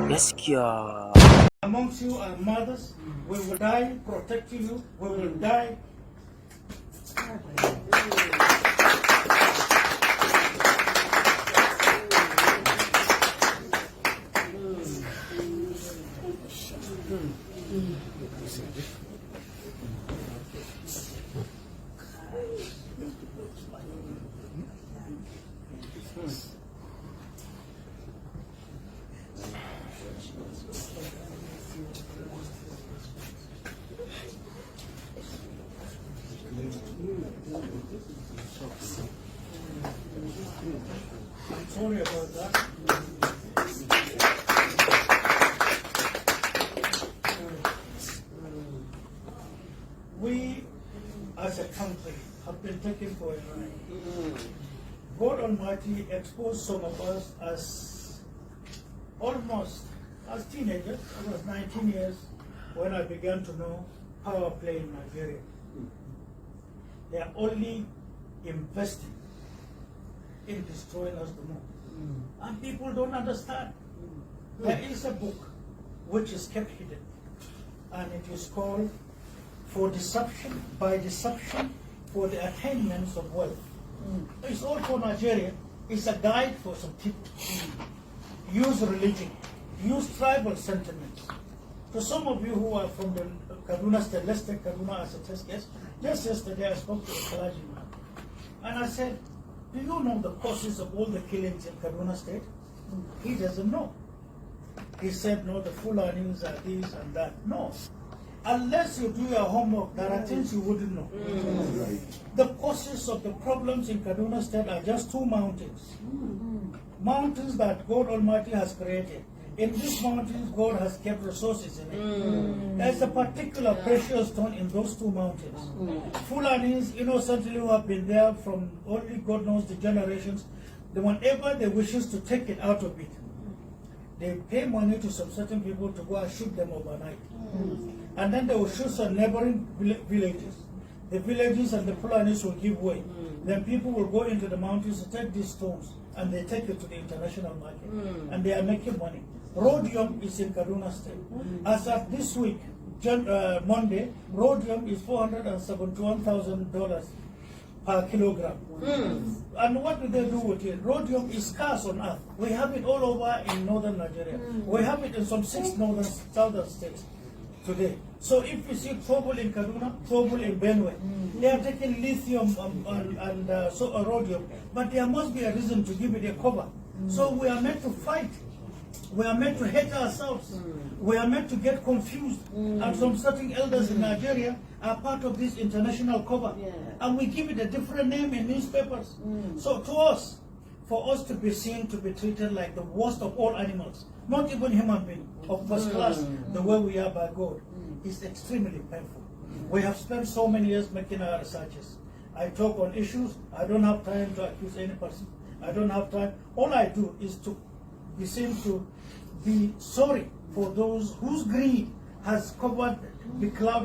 gaskiya. Amongst you are mothers, we will die protecting you, we will die. I'm sorry about that. We, as a country, have been taken for a ride. God Almighty exposed some of us as almost as teenagers. I was 19 years when I began to know power play in Nigeria. They are only investing in destroying us the more. And people don't understand. There is a book which is kept hidden, and it is called For Deception, by Deception for the Attainments of Wealth. It's all for Nigeria. It's a guide for some people. Use religion, use tribal sentiments. For some of you who are from the Kaduna State, let's take Kaduna as a test case. Just yesterday I spoke to a clergyman, and I said, do you know the causes of all the killings in Kaduna State? He doesn't know. He said, no, the Fulanis are this and that. No. Unless you do your homework, there are things you wouldn't know. The causes of the problems in Kaduna State are just two mountains. Mountains that God Almighty has created. In these mountains, God has kept resources in it. There's a particular precious stone in those two mountains. Fulanis, innocently, who have been there from only God knows the generations, whenever they wishes to take it out of it, they pay money to some certain people to go and shoot them overnight. And then they will shoot some neighboring villages. The villages and the Fulanis will give way. Then people will go into the mountains to take these stones, and they take it to the international market. And they are making money. Rhodium is in Kaduna State. As of this week, Monday, rhodium is $471,000 per kilogram. And what do they do with it? Rhodium is scarce on earth. We have it all over in northern Nigeria. We have it in some 6 southern states today. So if you see trouble in Kaduna, trouble in Benue, they are taking lithium and rhodium, but there must be a reason to give it a cover. So we are meant to fight. We are meant to hate ourselves. We are meant to get confused. And some certain elders in Nigeria are part of this international cover. And we give it a different name in newspapers. So to us, for us to be seen to be treated like the worst of all animals, not even human beings, of first class, the way we are by God, is extremely painful. We have spent so many years making our researches. I talk on issues. I don't have time to accuse any person. I don't have time. All I do is to be seen to be sorry for those whose greed has covered the cloud.